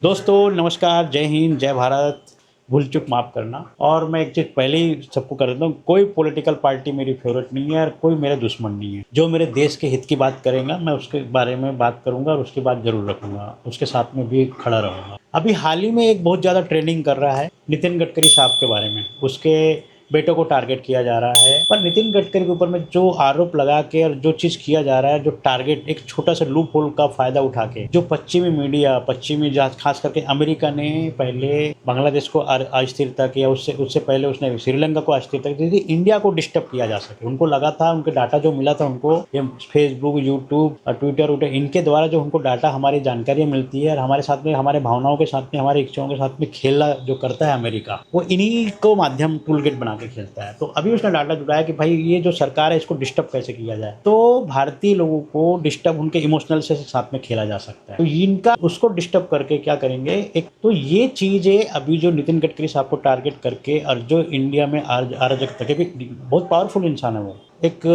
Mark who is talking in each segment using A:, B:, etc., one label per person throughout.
A: दोस्तों नमस्कार, जय हिंद, जय भारत। भूल चूक माफ़ करना। और मैं एक चीज़ पहले ही सबको कर देता हूँ, कोई पॉलिटिकल पार्टी मेरी फेवरेट नहीं है और कोई मेरा दुश्मन नहीं है। जो मेरे देश के हित की बात करेगा मैं उसके बारे में बात करूँगा और उसकी बात ज़रूर रखूँगा, उसके साथ में भी खड़ा रहूँगा। अभी हाल ही में एक बहुत ज़्यादा ट्रेंडिंग कर रहा है नितिन गडकरी साहब के बारे में, उसके बेटों को टारगेट किया जा रहा है। पर नितिन गडकरी के ऊपर में जो आरोप लगा के और जो चीज़ किया जा रहा है, जो टारगेट एक छोटा सा लूप होल का फ़ायदा उठा के, जो पश्चिमी मीडिया, पश्चिमी जहाँ खास करके अमेरिका ने पहले बांग्लादेश को अस्थिरता किया, उससे उससे पहले उसने श्रीलंका को अस्थिरता की थी, इंडिया को डिस्टर्ब किया जा सके। उनको लगा था, उनके डाटा जो मिला था उनको, ये फेसबुक, यूट्यूब और ट्विटर वुटर, इनके द्वारा जो उनको डाटा, हमारी जानकारियाँ मिलती है और हमारे साथ में, हमारे भावनाओं के साथ में, हमारी इच्छाओं के साथ में खेला जो करता है अमेरिका, वो इन्हीं को माध्यम टूल किट बना के खेलता है। तो अभी उसने डाटा जुटाया कि भाई ये जो सरकार है इसको डिस्टर्ब कैसे किया जाए, तो भारतीय लोगों को डिस्टर्ब उनके इमोशनल से साथ में खेला जा सकता है। तो इनका उसको डिस्टर्ब करके क्या करेंगे, एक तो ये चीज़ें अभी जो नितिन गडकरी साहब को टारगेट करके और जो इंडिया में अराजकता, क्योंकि बहुत पावरफुल इंसान है वो, एक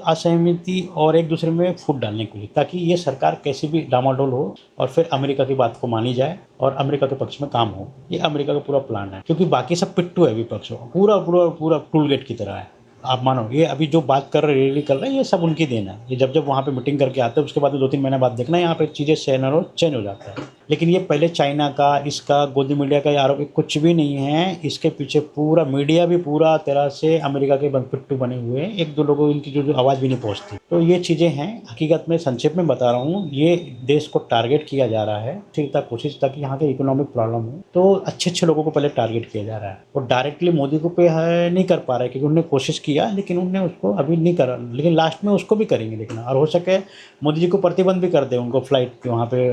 A: असहमति और एक दूसरे में फूट डालने के लिए, ताकि ये सरकार कैसी भी डामाडोल हो और फिर अमेरिका की बात को मानी जाए और अमेरिका के पक्ष में काम हो। ये अमेरिका का पूरा प्लान है, क्योंकि बाकी सब पिट्ठू है विपक्ष, पूरा पूरा पूरा टूल गेट की तरह है। आप मानो ये अभी जो बात कर रहे, रैली कर रहे हैं, ये सब उनकी देन है। ये जब जब वहाँ पे मीटिंग करके आते हैं उसके बाद 2-3 महीने बाद देखना यहाँ पे चीज़ें चेंज हो जाता है। लेकिन ये पहले चाइना का, इसका गोदी मीडिया का आरोप कुछ भी नहीं है। इसके पीछे पूरा मीडिया भी पूरा तरह से अमेरिका के पिट्ठू बने हुए हैं। एक दो लोगों इनकी जो आवाज़ भी नहीं पहुँचती। तो ये चीज़ें हैं, हकीकत में संक्षेप में बता रहा हूँ। ये देश को टारगेट किया जा रहा है, ठीक था, कोशिश ताकि यहाँ के इकोनॉमिक प्रॉब्लम हो तो अच्छे अच्छे लोगों को पहले टारगेट किया जा रहा है। और डायरेक्टली मोदी को पे है नहीं कर पा रहे, क्योंकि उन्होंने कोशिश किया लेकिन उन्होंने उसको अभी नहीं करा, लेकिन लास्ट में उसको भी करेंगे देखना। और हो सके मोदी जी को प्रतिबंध भी कर दे, उनको फ्लाइट वहाँ पे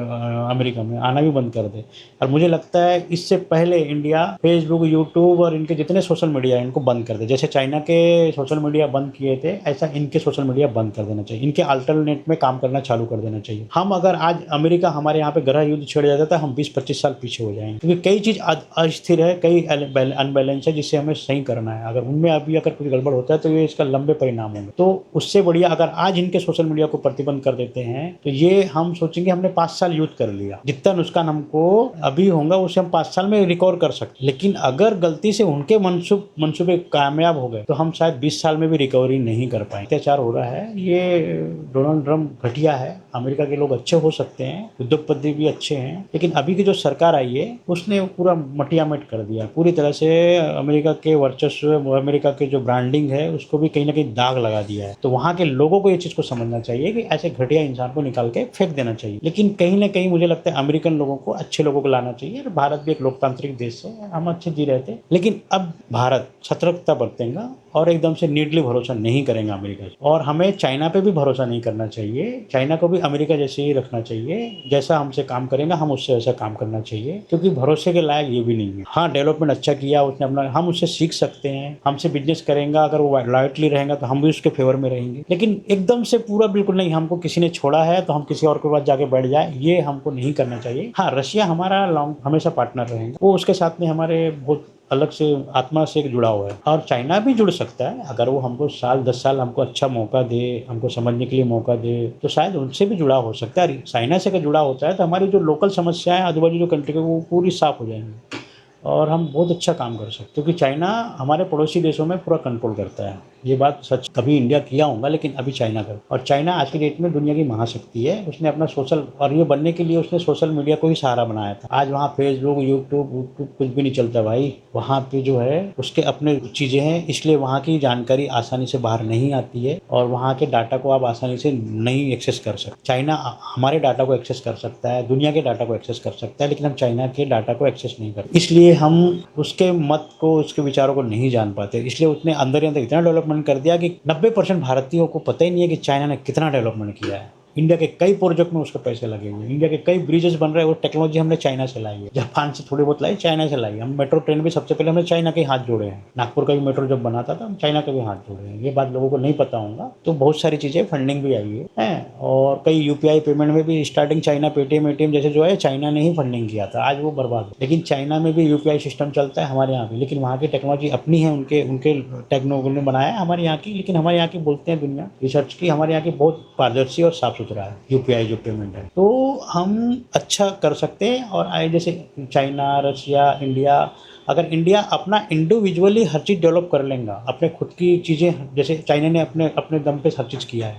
A: अमेरिका में आना भी बंद कर दे। और मुझे लगता है इससे पहले इंडिया फेसबुक, यूट्यूब और इनके जितने सोशल मीडिया है इनको बंद कर दे। जैसे चाइना के सोशल मीडिया बंद किए थे, ऐसा इनके सोशल मीडिया बंद कर देना चाहिए। इनके अल्टरनेट में काम करना चालू कर देना चाहिए। हम अगर आज अमेरिका हमारे यहाँ पे गृह युद्ध छेड़ जाता है, हम 20-25 साल पीछे हो जाएंगे, क्योंकि कई चीज़ अस्थिर है, कई अनबैलेंस है, जिससे हमें सही करना है। अगर उनमें अभी अगर कुछ गड़बड़ होता है तो ये इसका लंबे परिणाम होंगे। तो उससे बढ़िया अगर आज इनके सोशल मीडिया को प्रतिबंध कर देते हैं तो ये हम सोचेंगे हमने 5 साल युद्ध कर लिया, जितना नुकसान हमको अभी होगा उसे हम 5 साल में रिकवर कर सकते। लेकिन अगर गलती से उनके मंसूबे कामयाब हो गए तो हम शायद 20 साल में भी रिकवरी नहीं कर पाए। अत्याचार हो रहा है, ये डोनाल्ड ट्रम्प घटिया है। अमेरिका के लोग अच्छे हो सकते हैं, उद्योगपति भी अच्छे हैं, लेकिन अभी की जो सरकार आई है उसने पूरा मटियामेट कर दिया पूरी तरह से। अमेरिका के वर्चस्व, अमेरिका के जो ब्रांडिंग है उसको भी कहीं ना कहीं दाग लगा दिया है। तो वहाँ के लोगों को ये चीज़ को समझना चाहिए कि ऐसे घटिया इंसान को निकाल के फेंक देना चाहिए। लेकिन कहीं ना कहीं मुझे लगता है अमेरिकन लोगों को, अच्छे लोगों को लाना चाहिए। भारत भी एक लोकतांत्रिक देश है, हम अच्छे जी रहे थे, लेकिन अब भारत सतर्कता बरतेगा और एकदम से नीडली भरोसा नहीं करेंगे अमेरिका से। और हमें चाइना पे भी भरोसा नहीं करना चाहिए। चाइना को भी अमेरिका जैसे ही रखना चाहिए, जैसा हमसे काम करेगा हम उससे वैसा काम करना चाहिए, क्योंकि भरोसे के लायक ये भी नहीं है। हाँ, डेवलपमेंट अच्छा किया उसने अपना, हम उससे सीख सकते हैं, हमसे बिजनेस करेंगे, अगर वो लॉयल्टी रहेगा तो हम भी उसके फेवर में रहेंगे। लेकिन एकदम से पूरा बिल्कुल नहीं, हमको किसी ने छोड़ा है तो हम किसी और के पास जाके बैठ जाए, ये हमको नहीं करना चाहिए। हाँ, रशिया हमारा हमेशा पार्टनर रहेगा, वो उसके साथ में हमारे बहुत अलग से आत्मा से जुड़ा हुआ है। और चाइना भी जुड़ सकता है अगर वो हमको 10 साल हमको अच्छा मौका दे, हमको समझने के लिए मौका दे, तो शायद उनसे भी जुड़ा हो सकता है। चाइना से अगर जुड़ा होता है तो हमारी जो लोकल समस्याएं आजू बाजू जो कंट्री की वो पूरी साफ हो जाएंगी और हम बहुत अच्छा काम कर सकते, क्योंकि चाइना हमारे पड़ोसी देशों में पूरा कंट्रोल करता है। ये बात सच, कभी इंडिया किया होगा लेकिन अभी चाइना कर। और चाइना आज की डेट में दुनिया की महाशक्ति है। उसने अपना सोशल, और ये बनने के लिए उसने सोशल मीडिया को ही सहारा बनाया था। आज वहाँ फेसबुक, यूट्यूब कुछ भी नहीं चलता भाई। वहाँ पे जो है उसके अपने चीज़ें हैं, इसलिए वहाँ की जानकारी आसानी से बाहर नहीं आती है और वहाँ के डाटा को आप आसानी से नहीं एक्सेस कर सकते। चाइना हमारे डाटा को एक्सेस कर सकता है, दुनिया के डाटा को एक्सेस कर सकता है, लेकिन हम चाइना के डाटा को एक्सेस नहीं करते। इसलिए हम उसके मत को, उसके विचारों को नहीं जान पाते। इसलिए उसने अंदर ही अंदर इतना डेवलपमेंट कर दिया कि 90% भारतीयों को पता ही नहीं है कि चाइना ने कितना डेवलपमेंट किया है। इंडिया के कई प्रोजेक्ट में उसके पैसे लगे हुए हैं, इंडिया के कई ब्रिजेस बन रहे हैं, वो टेक्नोलॉजी हमने चाइना से लाई है। जापान से थोड़ी बहुत लाई, चाइना से लाई। हम मेट्रो ट्रेन भी सबसे पहले हमने चाइना के हाथ जोड़े हैं। नागपुर का भी मेट्रो जब बना था तो हम चाइना के भी हाथ जोड़े हैं। ये बात लोगों को नहीं पता होगा। तो बहुत सारी चीज़ें, फंडिंग भी आई है और कई यूपीआई पेमेंट में भी स्टार्टिंग चाइना, पेटीएम एटीएम जैसे जो है चाइना ने ही फंडिंग किया था, आज वो बर्बाद है। लेकिन चाइना में भी यूपीआई सिस्टम चलता है, हमारे यहाँ भी, लेकिन वहाँ की टेक्नोलॉजी अपनी है, उनके टेक्नोलॉजी ने बनाया है, हमारे यहाँ की। लेकिन हमारे यहाँ की बोलते हैं दुनिया रिसर्च की, हमारे यहाँ की बहुत पारदर्शी और साफ सुथरा है, यूपीआई जो पेमेंट है, तो हम अच्छा कर सकते हैं। और आए जैसे चाइना, रशिया, इंडिया, अगर इंडिया अपना इंडिविजुअली हर चीज़ डेवलप कर लेगा, अपने खुद की चीज़ें, जैसे चाइना ने अपने अपने दम पे हर चीज़ किया है,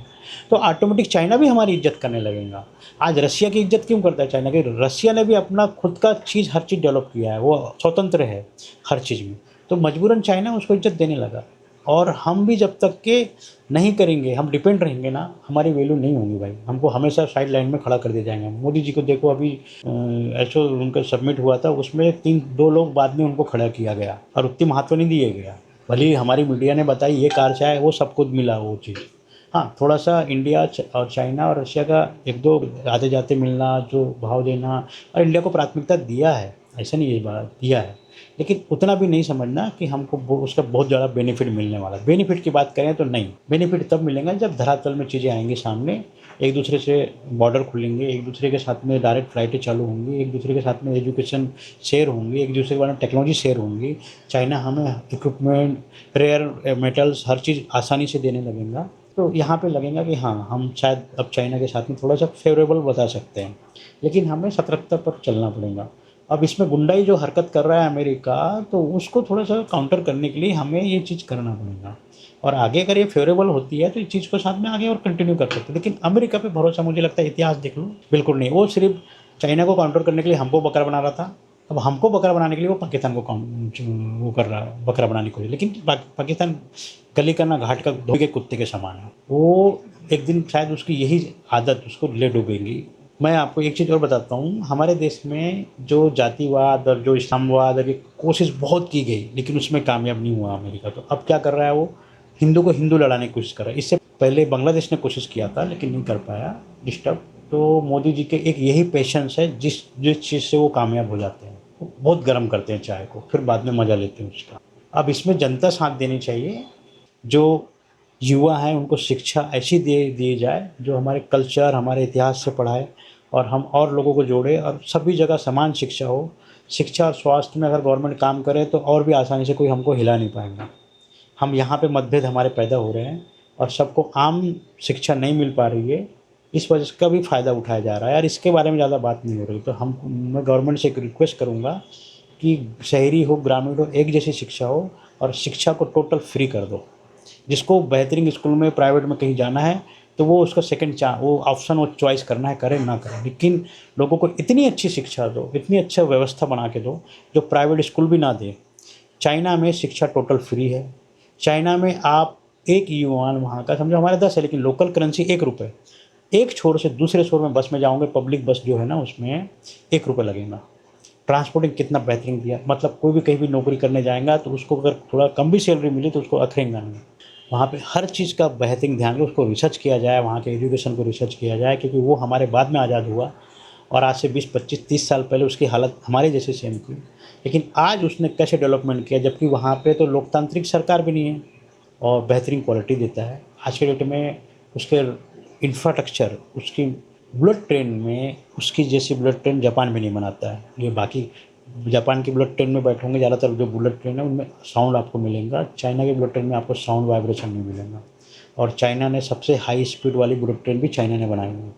A: तो ऑटोमेटिक चाइना भी हमारी इज्जत करने लगेगा। आज रशिया की इज्जत क्यों करता है चाइना की? रशिया ने भी अपना खुद का चीज़, हर चीज़ डेवलप किया है, वो स्वतंत्र है हर चीज़ में, तो मजबूरन चाइना उसको इज्जत देने लगा। और हम भी जब तक के नहीं करेंगे, हम डिपेंड रहेंगे ना, हमारी वैल्यू नहीं होगी भाई, हमको हमेशा साइड लाइन में खड़ा कर दिया जाएगा। मोदी जी को देखो, अभी ऐसो उनका सबमिट हुआ था, उसमें 2 लोग बाद में उनको खड़ा किया गया और उतनी महत्व नहीं दिया गया। भले ही हमारी मीडिया ने बताई ये कार चाहे, वो सबको मिला वो चीज़। हाँ, थोड़ा-सा इंडिया और चाइना और रशिया का 1-2 आते-जाते मिलना, जो भाव देना, और इंडिया को प्राथमिकता दिया है, ऐसा नहीं है, ये बात दिया है। लेकिन उतना भी नहीं समझना कि हमको उसका बहुत ज़्यादा बेनिफिट मिलने वाला है। बेनिफिट की बात करें तो नहीं, बेनिफिट तब मिलेगा जब धरातल में चीज़ें आएँगी सामने, एक दूसरे से बॉर्डर खुलेंगे, एक दूसरे के साथ में डायरेक्ट फ्लाइटें चालू होंगी, एक दूसरे के साथ में एजुकेशन शेयर होंगी, एक दूसरे के बारे में टेक्नोलॉजी शेयर होंगी। चाइना हमें इक्विपमेंट, रेयर मेटल्स, हर चीज़ आसानी से देने लगेगा। तो यहाँ पे लगेगा कि हाँ, हम शायद अब चाइना के साथ में थोड़ा-सा फ़ेवरेबल बता सकते हैं। लेकिन हमें सतर्कता पर चलना पड़ेगा। अब इसमें गुंडाई जो हरकत कर रहा है अमेरिका, तो उसको थोड़ा-सा काउंटर करने के लिए हमें ये चीज़ करना पड़ेगा। और आगे अगर ये फ़ेवरेबल होती है तो इस चीज़ को साथ में आगे और कंटिन्यू कर सकते हैं। लेकिन अमेरिका पे भरोसा, मुझे लगता है, इतिहास देख लो, बिल्कुल नहीं। वो सिर्फ़ चाइना को काउंटर करने के लिए हमको बकरा बना रहा था। अब हमको बकरा बनाने के लिए वो पाकिस्तान को वो कर रहा है, बकरा बनाने के लिए। लेकिन पाकिस्तान गली का ना घाट का धोबी के कुत्ते के समान है। वो एक दिन शायद उसकी यही आदत उसको ले डूबेगी। मैं आपको एक चीज़ और बताता हूँ, हमारे देश में जो जातिवाद और जो इस्लामवाद की कोशिश बहुत की गई, लेकिन उसमें कामयाब नहीं हुआ अमेरिका। तो अब क्या कर रहा है वो? हिंदू को हिंदू लड़ाने की कोशिश कर रहा है। इससे पहले बांग्लादेश ने कोशिश किया था, लेकिन नहीं कर पाया, डिस्टर्ब। तो मोदी जी के एक यही पेशेंस है, जिस जिस चीज़ से वो कामयाब हो जाते हैं। वो बहुत गर्म करते हैं चाय को, फिर बाद में मज़ा लेते हैं उसका। अब इसमें जनता साथ देनी चाहिए। जो युवा हैं उनको शिक्षा ऐसी दे दी जाए जो हमारे कल्चर, हमारे इतिहास से पढ़ाए, और हम और लोगों को जोड़े, और सभी जगह समान शिक्षा हो। शिक्षा और स्वास्थ्य में अगर गवर्नमेंट काम करे तो और भी आसानी से कोई हमको हिला नहीं पाएगा। हम यहाँ पे मतभेद हमारे पैदा हो रहे हैं और सबको आम शिक्षा नहीं मिल पा रही है, इस वजह से का भी फ़ायदा उठाया जा रहा है और इसके बारे में ज़्यादा बात नहीं हो रही। तो मैं गवर्नमेंट से एक रिक्वेस्ट करूँगा कि शहरी हो, ग्रामीण हो, एक जैसी शिक्षा हो, और शिक्षा को टोटल फ्री कर दो। जिसको बेहतरीन स्कूल में, प्राइवेट में कहीं जाना है, तो वो उसका सेकंड वो ऑप्शन, वो चॉइस करना है, करे ना करे, लेकिन लोगों को इतनी अच्छी शिक्षा दो, इतनी अच्छा व्यवस्था बना के दो जो प्राइवेट स्कूल भी ना दे। चाइना में शिक्षा टोटल फ्री है। चाइना में आप एक युआन वहाँ का, समझो हमारे 10 है, लेकिन लोकल करेंसी ₹1। एक छोर से दूसरे छोर में बस में जाओगे, पब्लिक बस जो है ना, उसमें ₹1 लगेगा। ट्रांसपोर्टिंग कितना बेहतरीन दिया, मतलब कोई भी कहीं भी नौकरी करने जाएगा तो उसको अगर थोड़ा कम भी सैलरी मिली तो उसको अखरेंगा नहीं। वहाँ पे हर चीज़ का बेहतरीन ध्यान रखो, उसको रिसर्च किया जाए, वहाँ के एजुकेशन को रिसर्च किया जाए, क्योंकि वो हमारे बाद में आज़ाद हुआ और आज से 20, 25, 30 साल पहले उसकी हालत हमारे जैसे सेम थी। लेकिन आज उसने कैसे डेवलपमेंट किया, जबकि वहाँ पे तो लोकतांत्रिक सरकार भी नहीं है और बेहतरीन क्वालिटी देता है। आज के डेट में उसके इंफ्रास्ट्रक्चर, उसकी बुलेट ट्रेन में, उसकी जैसी बुलेट ट्रेन जापान में नहीं बनाता है। ये बाकी जापान की बुलेट ट्रेन में बैठोगे, ज़्यादातर जो बुलेट ट्रेन है उनमें साउंड आपको मिलेगा, चाइना की बुलेट ट्रेन में आपको साउंड वाइब्रेशन नहीं मिलेगा। और चाइना ने सबसे हाई स्पीड वाली बुलेट ट्रेन भी चाइना ने बनाई है।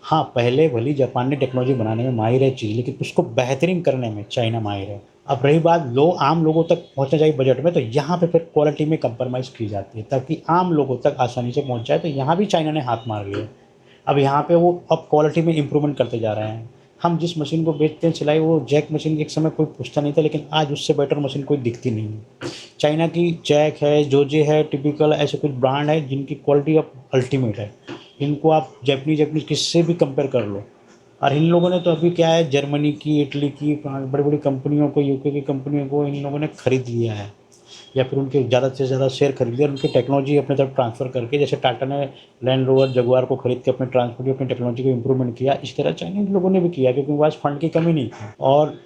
A: हाँ, पहले भले जापान ने टेक्नोलॉजी बनाने में माहिर है चीज़, लेकिन उसको बेहतरीन करने में चाइना माहिर है। अब रही बात आम लोगों तक पहुँचना चाहिए बजट में, तो यहाँ पे फिर क्वालिटी में कंप्रोमाइज़ की जाती है ताकि आम लोगों तक आसानी से पहुँच जाए, तो यहाँ भी चाइना ने हाथ मार लिया। अब यहाँ पे वो अब क्वालिटी में इम्प्रूवमेंट करते जा रहे हैं। हम जिस मशीन को बेचते हैं सिलाई, वो जैक मशीन एक समय कोई पूछता नहीं था, लेकिन आज उससे बेटर मशीन कोई दिखती नहीं है। चाइना की जैक है, जोजे है, टिपिकल, ऐसे कुछ ब्रांड है जिनकी क्वालिटी अब अल्टीमेट है। इनको आप जैपनीज़ किससे भी कंपेयर कर लो। और इन लोगों ने तो अभी क्या है, जर्मनी की, इटली की बड़ी-बड़ी कंपनियों को, यूके की कंपनियों को इन लोगों ने खरीद लिया है, या फिर उनके ज़्यादा से ज़्यादा शेयर खरीद लिया और उनकी टेक्नोलॉजी अपने तरफ ट्रांसफ़र करके, जैसे टाटा ने लैंड रोवर, जगुआर को खरीद के अपने ट्रांसपोर्ट की, अपनी टेक्नोलॉजी को इम्प्रूवमेंट किया, इस तरह चाइनीज़ लोगों ने भी किया, क्योंकि उनके पास फंड की कमी नहीं थी और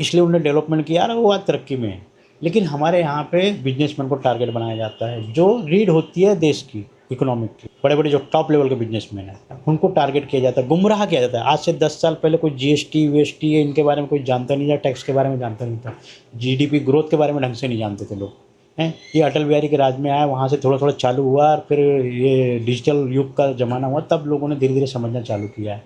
A: इसलिए उन्होंने डेवलपमेंट किया और वो आज तरक्की में है। लेकिन हमारे यहाँ पे बिजनेसमैन को टारगेट बनाया जाता है, जो रीढ़ होती है देश की इकोनॉमिक की, बड़े-बड़े जो टॉप लेवल के बिजनेसमैन हैं, उनको टारगेट किया जाता है, गुमराह किया जाता है। आज से 10 साल पहले कोई जीएसटी, वीएसटी इनके बारे में कोई जानता नहीं था, टैक्स के बारे में जानता नहीं था, जीडीपी ग्रोथ के बारे में ढंग से नहीं जानते थे लोग। हैं। ये अटल बिहारी के राज में आया, वहाँ से थोड़ा थोड़ा चालू हुआ और फिर ये डिजिटल युग का ज़माना हुआ, तब लोगों ने धीरे धीरे समझना चालू किया है।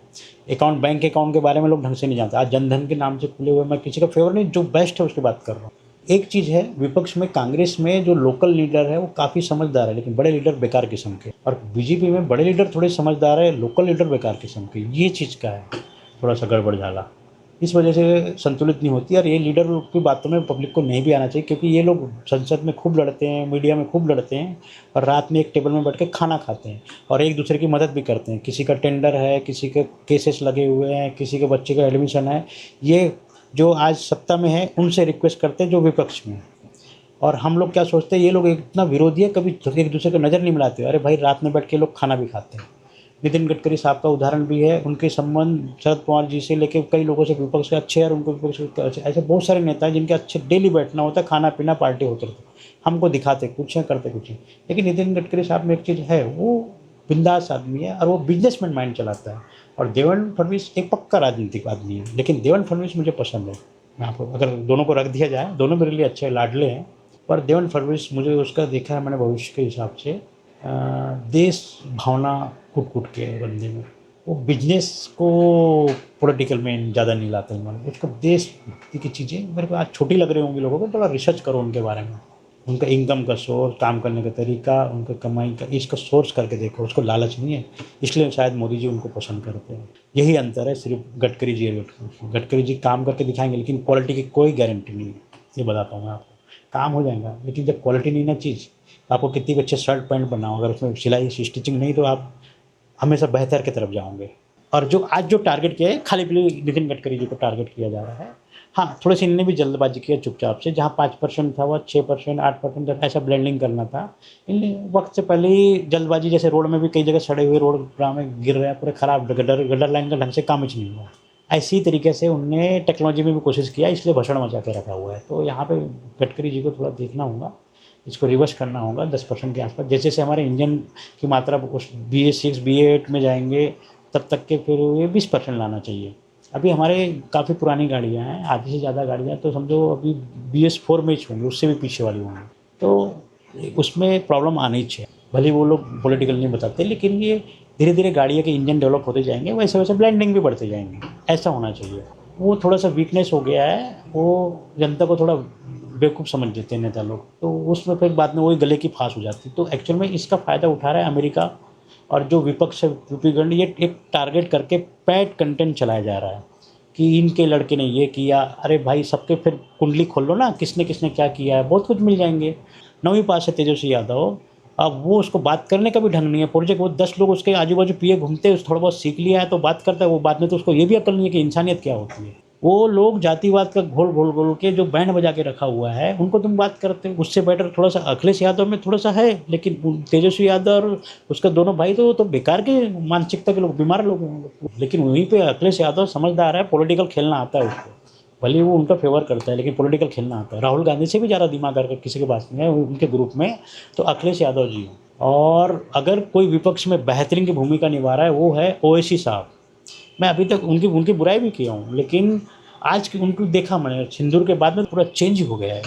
A: अकाउंट, बैंक अकाउंट के बारे में लोग ढंग से नहीं जानते। आज जनधन के नाम से खुले हुए, मैं किसी का फेवर नहीं, जो बेस्ट है उसकी बात कर रहा हूँ। एक चीज़ है, विपक्ष में कांग्रेस में जो लोकल लीडर है वो काफ़ी समझदार है, लेकिन बड़े लीडर बेकार किस्म के, और बीजेपी में बड़े लीडर थोड़े समझदार है, लोकल लीडर बेकार किस्म के। ये चीज़ का है थोड़ा सा गड़बड़ झाला, इस वजह से संतुलित नहीं होती। और ये लीडर की बातों में पब्लिक को नहीं भी आना चाहिए, क्योंकि ये लोग संसद में खूब लड़ते हैं, मीडिया में खूब लड़ते हैं, और रात में एक टेबल में बैठ के खाना खाते हैं और एक दूसरे की मदद भी करते हैं। किसी का टेंडर है, किसी के केसेस लगे हुए हैं, किसी के बच्चे का एडमिशन है, ये जो आज सत्ता में है उनसे रिक्वेस्ट करते हैं जो विपक्ष में है। और हम लोग क्या सोचते हैं, ये लोग इतना विरोधी है, कभी एक दूसरे को नज़र नहीं मिलाते। अरे भाई, रात में बैठ के लोग खाना भी खाते हैं। नितिन गडकरी साहब का उदाहरण भी है, उनके संबंध शरद पवार जी से लेके कई लोगों से विपक्ष के अच्छे और उनको विपक्ष के अच्छे, ऐसे बहुत सारे नेता हैं जिनके अच्छे डेली बैठना होता है, खाना पीना पार्टी होते रहते, हमको दिखाते कुछ है, करते कुछ है। लेकिन नितिन गडकरी साहब में एक चीज़ है, वो बिंदास आदमी है और वो बिजनेसमैन माइंड चलाता है। और देवेंद्र फडणवीस एक पक्का राजनीतिक आदमी है, लेकिन देवेंद्र फडणवीस मुझे पसंद है। मैं आपको अगर दोनों को रख दिया जाए, दोनों मेरे लिए अच्छे लाडले हैं, पर देवेंद्र फडणवीस मुझे उसका देखा है मैंने भविष्य के हिसाब से, देश भावना कूट कूट के बंदे में, वो बिजनेस को पॉलिटिकल में ज़्यादा नहीं लाते हैं। मतलब उसको देश भक्ति की चीज़ें मेरे को आज छोटी लग रही होंगी लोगों को, थोड़ा रिसर्च करो उनके बारे में, उनका इनकम का सोर्स, काम करने का तरीका, उनका कमाई का इसका सोर्स करके देखो। उसको लालच नहीं है, इसलिए शायद मोदी जी उनको पसंद करते हैं। यही अंतर है सिर्फ गडकरी जी और गडकरी जी काम करके दिखाएंगे, लेकिन क्वालिटी की कोई गारंटी नहीं है, ये बताता हूँ मैं आपको। काम हो जाएगा, लेकिन जब क्वालिटी नहीं ना चीज़, आपको कितनी भी अच्छे शर्ट पैंट बनाओ, अगर उसमें सिलाई स्टिचिंग नहीं, तो आप हमेशा बेहतर की तरफ जाओगे। और जो आज जो टारगेट किया है, खाली पीली नितिन गडकरी जी को टारगेट किया जा रहा है। हाँ, थोड़ी सी इनने भी जल्दबाजी किया चुपचाप से, जहाँ 5% था वह 6%, 8% ऐसा ब्लेंडिंग करना था। इनने वक्त से पहले ही जल्दबाजी, जैसे रोड में भी कई जगह सड़े हुए रोड में गिर रहे हैं पूरे खराब, गटर गटर लाइन का ढंग से काम ही नहीं हुआ। ऐसी तरीके से उनने टेक्नोलॉजी में भी कोशिश किया, इसलिए भसड़ मचा के रखा हुआ है। तो यहाँ पे गडकरी जी को थोड़ा देखना होगा, इसको रिवर्स करना होगा 10% के आसपास। जैसे जैसे हमारे इंजन की मात्रा उस BS6 BS8 में जाएंगे, तब तक के फिर ये 20% लाना चाहिए। अभी हमारे काफ़ी पुरानी गाड़ियाँ हैं, आधी से ज़्यादा गाड़ियाँ तो समझो अभी BS4 में ही होंगी, उससे भी पीछे वाली होंगी। तो उसमें प्रॉब्लम आनी चाहिए, भले वो लोग पॉलिटिकल नहीं बताते, लेकिन ये धीरे धीरे गाड़ियों के इंजन डेवलप होते जाएंगे, वैसे वैसे ब्लेंडिंग भी बढ़ते जाएंगे, ऐसा होना चाहिए। वो थोड़ा सा वीकनेस हो गया है, वो जनता को थोड़ा बेवकूफ़ समझ लेते हैं नेता लोग, तो उसमें फिर बाद में वही गले की फांस हो जाती है। तो एक्चुअल में इसका फ़ायदा उठा रहा है अमेरिका, और जो विपक्ष है यूपीगंड, ये एक टारगेट करके पैड कंटेंट चलाया जा रहा है कि इनके लड़के ने ये किया। अरे भाई, सबके फिर कुंडली खोल लो ना, किसने किसने क्या किया है, बहुत कुछ मिल जाएंगे। 9वीं पास है तेजस्वी यादव, अब वो उसको बात करने का भी ढंग नहीं है। प्रोजेक्ट वो 10 लोग उसके आजू बाजू पिए घूमते हैं, थोड़ा बहुत सीख लिया है तो बात करता है वो। बाद में तो उसको ये भी अकल नहीं है कि इंसानियत क्या होती है। वो लोग जातिवाद का घोल घोल घोल के जो बैंड बजा के रखा हुआ है, उनको तुम बात करते हो। उससे बेटर थोड़ा सा अखिलेश यादव में थोड़ा सा है, लेकिन तेजस्वी यादव और उसके दोनों भाई तो बेकार के मानसिकता के लोग, बीमार लोग हैं। लेकिन वहीं पे अखिलेश यादव समझदार है, पॉलिटिकल खेलना आता है उसको, भले वो उनका फेवर करता है, लेकिन पॉलिटिकल खेलना आता है। राहुल गांधी से भी ज़्यादा दिमाग अगर किसी के पास नहीं है उनके ग्रुप में, तो अखिलेश यादव जी। और अगर कोई विपक्ष में बेहतरीन की भूमिका निभा रहा है, वो है ओवैसी साहब। मैं अभी तक उनकी उनकी बुराई भी किया हूँ, लेकिन आज की उनको देखा मैंने, सिंदूर के बाद में पूरा चेंज हो गया है।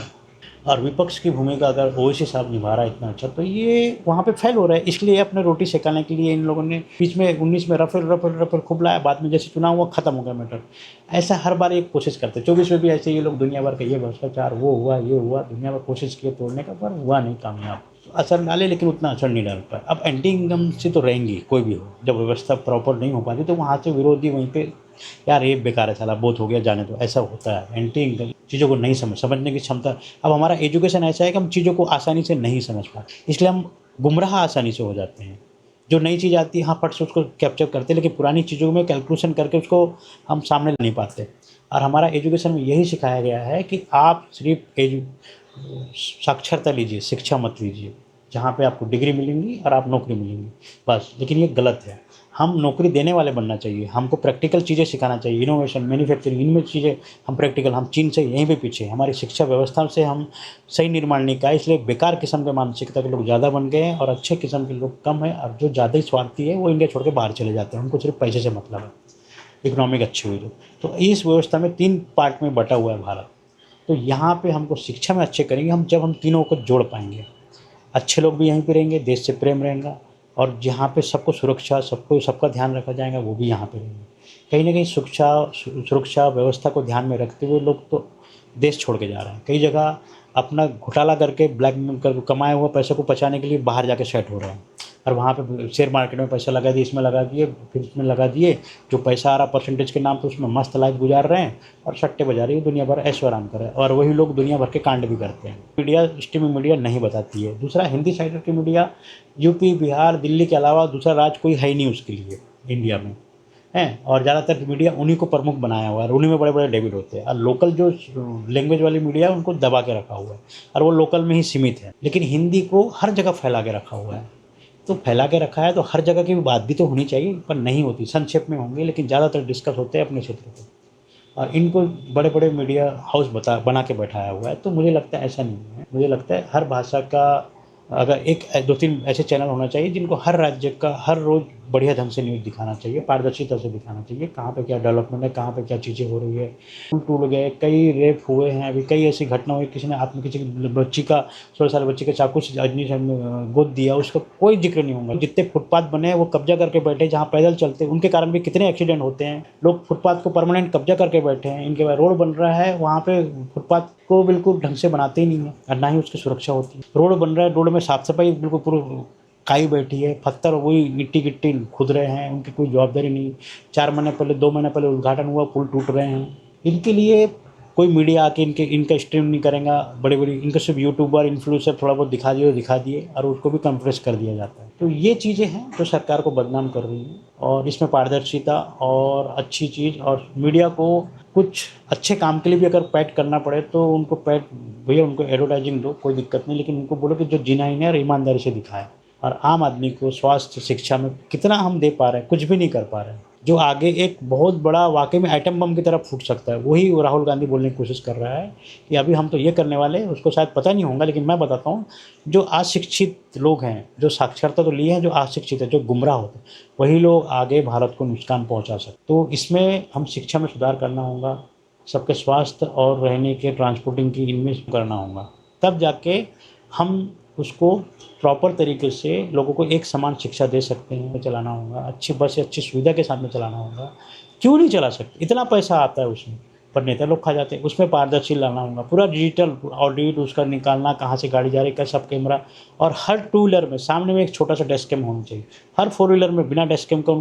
A: और विपक्ष की भूमिका अगर ओवैसी साहब निभा रहा है इतना अच्छा, तो ये वहाँ पे फेल हो रहा है। इसलिए अपने रोटी सेकाने के लिए इन लोगों ने बीच में 19 में रफेल रफेल रफेल खूब लाया, बाद में जैसे चुनाव हुआ खत्म हो गया मैटर। ऐसा हर बार एक कोशिश करते, 24 में भी ऐसे ये लोग दुनिया भर का, ये भ्रष्टाचार, वो हुआ, ये हुआ, दुनिया भर कोशिश किए तोड़ने का, पर हुआ नहीं कामयाब। असर डाले लेकिन उतना असर नहीं डाल पाए। अब एंटी इनकम से तो रहेंगी कोई भी हो, जब व्यवस्था प्रॉपर नहीं हो पाती तो वहाँ से विरोधी वहीं पे, यार ये बेकार है साला, बहुत हो गया, जाने दो, ऐसा होता है। एंटी इनकम चीज़ों को नहीं समझने की क्षमता। अब हमारा एजुकेशन ऐसा है कि हम चीज़ों को आसानी से नहीं समझ पाते, इसलिए हम गुमराह आसानी से हो जाते हैं। जो नई चीज़ आती है, हाँ, फट से उसको कैप्चर करते हैं, लेकिन पुरानी चीज़ों में कैलकुलेशन करके उसको हम सामने ला नहीं पाते। और हमारा एजुकेशन में यही सिखाया गया है कि आप सिर्फ साक्षरता लीजिए, शिक्षा मत लीजिए, जहाँ पे आपको डिग्री मिलेंगी और आप नौकरी मिलेंगी, बस। लेकिन ये गलत है, हम नौकरी देने वाले बनना चाहिए, हमको प्रैक्टिकल चीज़ें सिखाना चाहिए, इनोवेशन, मैन्युफैक्चरिंग, इनमें चीज़ें हम प्रैक्टिकल। हम चीन से यहीं पे पीछे, हमारी शिक्षा व्यवस्था से हम सही निर्माण नहीं किया, इसलिए बेकार किस्म के मानसिकता के लोग ज़्यादा बन गए हैं और अच्छे किस्म के लोग कम हैं। और जो ज़्यादा ही स्वार्थी है वो इंडिया छोड़ के बाहर चले जाते हैं, उनको सिर्फ पैसे से मतलब है, इकोनॉमिक अच्छी हुई तो इस व्यवस्था में 3 पार्ट में बटा हुआ है भारत। तो यहाँ पे हमको शिक्षा में अच्छे करेंगे हम जब हम तीनों को जोड़ पाएँगे। अच्छे लोग भी यहीं पे रहेंगे, देश से प्रेम रहेगा और जहाँ पे सबको सुरक्षा, सबका ध्यान रखा जाएगा, वो भी यहाँ पे रहेंगे। कहीं न कहीं सुरक्षा व्यवस्था को ध्यान में रखते हुए लोग तो देश छोड़ के जा रहे हैं। कई जगह अपना घोटाला करके ब्लैक में कर कमाए हुए पैसे को बचाने के लिए बाहर जाके सेट हो रहे हैं और वहाँ पे शेयर मार्केट में पैसा लगा दिए, इसमें लगा दिए, फिर इसमें लगा दिए, जो पैसा आ रहा परसेंटेज के नाम पे उसमें मस्त लाइफ गुजार रहे हैं और सट्टे बजा रही है दुनिया भर ऐशो आराम कर रहे हैं और वही लोग दुनिया भर के कांड भी करते हैं। मीडिया स्ट्रीमिंग मीडिया नहीं बताती है। दूसरा हिंदी साइड की मीडिया यूपी, बिहार, दिल्ली के अलावा दूसरा राज्य कोई है ही नहीं उसके लिए इंडिया में, हैं और ज़्यादातर मीडिया उन्हीं को प्रमुख बनाया हुआ है और उन्हीं में बड़े-बड़े डेबिट होते हैं और लोकल जो लैंग्वेज वाली मीडिया है उनको दबा के रखा हुआ है और वो लोकल में ही सीमित है। लेकिन हिंदी को हर जगह फैला के रखा हुआ है। तो फैला के रखा है तो हर जगह की बात भी तो होनी चाहिए, पर नहीं होती, संक्षेप में होंगी लेकिन ज़्यादातर डिस्कस होते हैं अपने क्षेत्र पे और इनको बड़े-बड़े मीडिया हाउस बना के बैठाया हुआ है। तो मुझे लगता है ऐसा नहीं है। मुझे लगता है हर भाषा का अगर 2-3 ऐसे चैनल होना चाहिए जिनको हर राज्य का हर रोज़ बढ़िया ढंग से न्यूज़ दिखाना चाहिए, पारदर्शिता से दिखाना चाहिए, कहाँ पे क्या डेवलपमेंट है, कहाँ पे क्या चीज़ें हो रही है। पुल टूट गए, कई रेप हुए हैं, अभी कई ऐसी घटना हुई, किसी ने किसी बच्ची का 16 साल बच्ची के चाकू से गोद दिया, उसका कोई जिक्र नहीं होगा। जितने फुटपाथ बने हैं वो कब्जा करके बैठे, जहाँ पैदल चलते उनके कारण भी कितने एक्सीडेंट होते हैं। लोग फुटपाथ को परमानेंट कब्जा करके बैठे हैं, इनके बाद रोड बन रहा है, वहाँ पे फुटपाथ को बिल्कुल ढंग से बनाते ही नहीं है और ना ही उसकी सुरक्षा होती है। रोड बन रहा है, रोड में साफ सफाई बिल्कुल पूरी काई बैठी है, पत्थर वही गिट्टी खुद रहे हैं, उनकी कोई जवाबदारी नहीं। 4 महीने पहले 2 महीने पहले उद्घाटन हुआ, पुल टूट रहे हैं। इनके लिए कोई मीडिया आके इनका स्ट्रीम नहीं करेगा, बड़ी इनका सिर्फ यूट्यूबर इन्फ्लुएंसर थोड़ा बहुत दिखा दिए और उसको भी कंप्रेस कर दिया जाता है। तो ये चीज़ें हैं जो सरकार को बदनाम कर रही हैं और इसमें पारदर्शिता और अच्छी चीज़ और मीडिया को कुछ अच्छे काम के लिए भी अगर पैड करना पड़े तो उनको भैया उनको एडवर्टाइजिंग दो, कोई दिक्कत नहीं, लेकिन उनको बोलो कि जो जीना ही है और ईमानदारी से दिखाएं। और आम आदमी को स्वास्थ्य शिक्षा में कितना हम दे पा रहे हैं, कुछ भी नहीं कर पा रहे हैं। जो आगे एक बहुत बड़ा वाकई में एटम बम की तरह फूट सकता है, वही राहुल गांधी बोलने की कोशिश कर रहा है कि अभी हम तो ये करने वाले हैं, उसको शायद पता नहीं होगा लेकिन मैं बताता हूँ। जो अशिक्षित लोग हैं, जो साक्षरता तो लिए हैं, जो अशिक्षित है, जो गुमराह होते हैं, वही लोग आगे भारत को नुकसान पहुँचा सकते। तो इसमें हम शिक्षा में सुधार करना होगा, सबके स्वास्थ्य और रहने के ट्रांसपोर्टिंग की इनमें करना होगा, तब जाके हम उसको प्रॉपर तरीके से लोगों को एक समान शिक्षा दे सकते हैं। चलाना होगा, अच्छी बस अच्छी सुविधा के साथ में चलाना होगा। क्यों नहीं चला सकते, इतना पैसा आता है उसमें, पर नेता लोग खा जाते हैं। उसमें पारदर्शी लाना होगा, पूरा डिजिटल ऑडिट उसका निकालना, कहाँ से गाड़ी जा रही है, सब कैमरा। और हर 2 व्हीलर में सामने में एक छोटा सा डेस्क कैम होना चाहिए। हर 4 व्हीलर में बिना डेस्क कैम का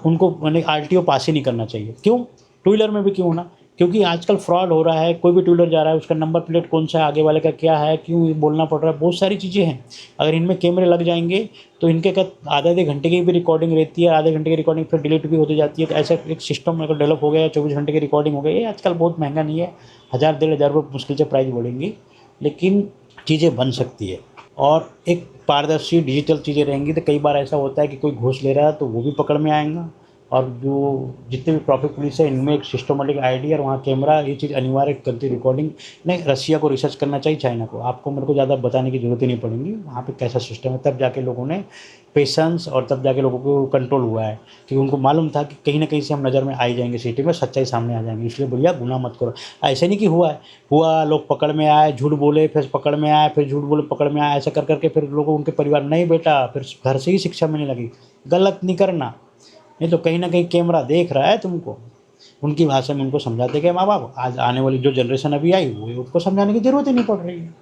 A: उनको मैंने आरटीओ पास ही नहीं करना चाहिए। क्यों 2 व्हीलर में भी क्यों होना, क्योंकि आजकल फ्रॉड हो रहा है। कोई भी टू व्हीलर जा रहा है, उसका नंबर प्लेट कौन सा है, आगे वाले का क्या है, क्यों बोलना पड़ रहा है, बहुत सारी चीज़ें हैं। अगर इनमें कैमरे लग जाएंगे तो इनके क्या आधे घंटे की भी रिकॉर्डिंग रहती है, आधे घंटे की रिकॉर्डिंग फिर डिलीट भी होती जाती है। तो ऐसा एक सिस्टम अगर डेवलप हो गया, 24 घंटे की रिकॉर्डिंग हो गई, ये आजकल बहुत महंगा नहीं है, 1000-1500 रुपये मुश्किल से प्राइस बढ़ेंगी, लेकिन चीज़ें बन सकती है। और एक पारदर्शी डिजिटल चीज़ें रहेंगी तो कई बार ऐसा होता है कि कोई घूस ले रहा है तो वो भी पकड़ में आएगा। और जो जितने भी ट्रैफिक पुलिस है, इनमें एक सिस्टमेटिक आईडी और वहाँ कैमरा, ये चीज़ अनिवार्य करती रिकॉर्डिंग। नहीं, रसिया को रिसर्च करना चाहिए, चाइना को, आपको मेरे को ज़्यादा बताने की ज़रूरत ही नहीं पड़ेगी वहाँ पे कैसा सिस्टम है। तब जाके लोगों ने पेशेंस और तब जाके लोगों को कंट्रोल हुआ है, क्योंकि उनको मालूम था कि कहीं ना कहीं से हम नज़र में आ ही जाएंगे, सिटी में सच्चाई सामने आ जाएंगी। इसलिए भैया गुनाह मत करो। ऐसे नहीं कि हुआ लोग पकड़ में आए, झूठ बोले, फिर पकड़ में आए, फिर झूठ बोले, पकड़ में आए, ऐसा कर करके फिर लोगों उनके परिवार नहीं बेटा, फिर घर से ही शिक्षा मिलने लगी। गलत नहीं करना, नहीं तो कहीं ना कहीं कैमरा देख रहा है तुमको, उनकी भाषा में उनको समझा देंगे माँ बाप। आज आने वाली जो जनरेशन अभी आई वो उनको समझाने की ज़रूरत ही नहीं पड़ रही है।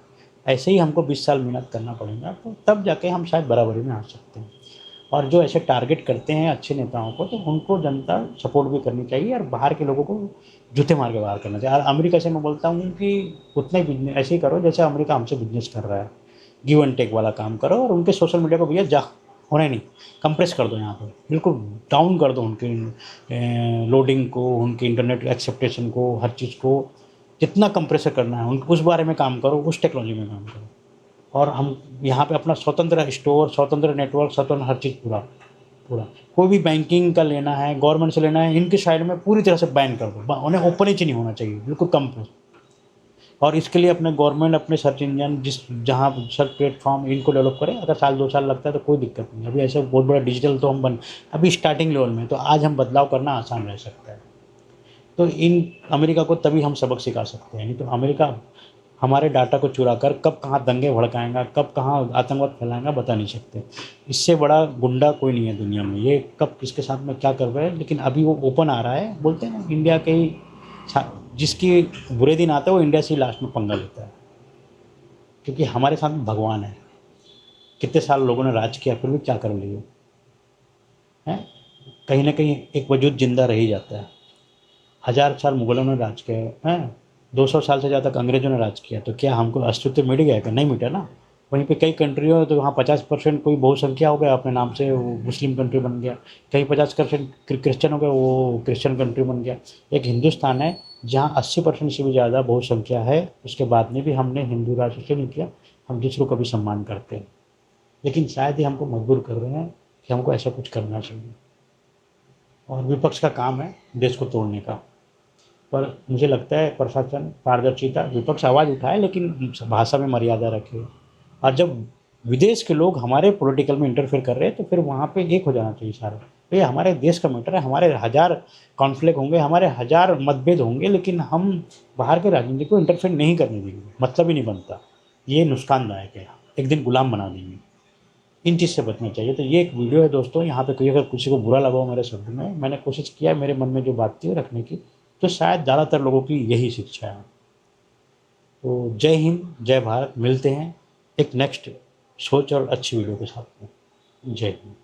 A: ऐसे ही हमको 20 साल मेहनत करना पड़ेगा, तो तब जाके हम शायद बराबरी में आ सकते हैं। और जो ऐसे टारगेट करते हैं अच्छे नेताओं को, तो उनको जनता सपोर्ट भी करनी चाहिए और बाहर के लोगों को जूते मार के बाहर करना चाहिए। और अमेरिका से मैं बोलता हूँ कि उतना ही बिजनेस ऐसे ही करो जैसे अमेरिका हमसे बिजनेस कर रहा है, गिव एंड टेक वाला काम करो। और उनके सोशल मीडिया को भैया होने नहीं, कंप्रेस कर दो, यहाँ पर बिल्कुल डाउन कर दो उनकी लोडिंग को, उनकी इंटरनेट एक्सेप्टेशन को, हर चीज़ को जितना कंप्रेसर करना है उस बारे में काम करो, उस टेक्नोलॉजी में काम करो। और हम यहाँ पे अपना स्वतंत्र स्टोर, स्वतंत्र नेटवर्क, स्वतंत्र हर चीज़ पूरा कोई भी बैंकिंग का लेना है, गवर्नमेंट से लेना है, इनकी साइड में पूरी तरह से बैन कर दो, उन्हें ओपन ही नहीं होना चाहिए, बिल्कुल कंप्रेस। और इसके लिए अपने गवर्नमेंट अपने सर्च इंजन जहाँ सर्च प्लेटफॉर्म इनको डेवलप करें। अगर 1-2 साल लगता है तो कोई दिक्कत नहीं। अभी ऐसे बहुत बड़ा डिजिटल तो हम अभी स्टार्टिंग लेवल में, तो आज हम बदलाव करना आसान रह सकता है। तो इन अमेरिका को तभी हम सबक सिखा सकते हैं, नहीं तो अमेरिका हमारे डाटा को चुरा कर कब कहाँ दंगे भड़काएगा, कब कहाँ आतंकवाद फैलाएगा बता नहीं सकते। इससे बड़ा गुंडा कोई नहीं है दुनिया में, ये कब किसके साथ में क्या कर रहा है, लेकिन अभी वो ओपन आ रहा है। बोलते हैं ना, इंडिया के ही जिसकी बुरे दिन आते हैं वो इंडिया से ही लास्ट में पंगा लेता है, क्योंकि हमारे साथ में भगवान है। कितने साल लोगों ने राज किया फिर भी क्या कर लिए हैं, कहीं ना कहीं एक वजूद जिंदा रह ही जाता है। 1000 साल मुगलों ने राज किया हैं, 200 साल से ज़्यादा अंग्रेजों ने राज किया, तो क्या हमको अस्तित्व मिट गया? क्या नहीं मिटा ना। वहीं पे कई कंट्रियों तो वहाँ 50% कोई बहुसंख्या हो गया अपने नाम से, वो मुस्लिम कंट्री बन गया। कहीं 50% क्रिश्चियन हो गया, वो क्रिश्चियन कंट्री बन गया। एक हिंदुस्तान है जहाँ 80% से भी ज़्यादा बहुसंख्या है, उसके बाद में भी हमने हिंदू राष्ट्र से नहीं किया। हम दूसरों का भी सम्मान करते हैं, लेकिन शायद ही हमको मजबूर कर रहे हैं कि हमको ऐसा कुछ करना चाहिए। और विपक्ष का काम है देश को तोड़ने का। पर मुझे लगता है प्रशासन पारदर्शिता, विपक्ष आवाज़ उठाए लेकिन भाषा में मर्यादा रखे। और जब विदेश के लोग हमारे पॉलिटिकल में इंटरफेयर कर रहे हैं तो फिर वहाँ पे एक हो जाना चाहिए सारा। ये हमारे देश का मैटर है, हमारे हज़ार कॉन्फ्लिक्ट होंगे, हमारे हज़ार मतभेद होंगे, लेकिन हम बाहर के राजनीति को इंटरफेयर नहीं करने देंगे, मतलब ही नहीं बनता। ये नुकसानदायक है, एक दिन गुलाम बना देंगे। इन चीज़ से बचना चाहिए। तो ये एक वीडियो है दोस्तों, यहाँ पे कोई अगर किसी को बुरा लगा हो मेरे शब्द में, मैंने कोशिश किया है मेरे मन में जो बात थी वो रखने की, तो शायद ज़्यादातर लोगों की यही शिक्षा है। तो जय हिंद, जय भारत, मिलते हैं एक नेक्स्ट सोच और अच्छी वीडियो के साथ में। जय हिंद।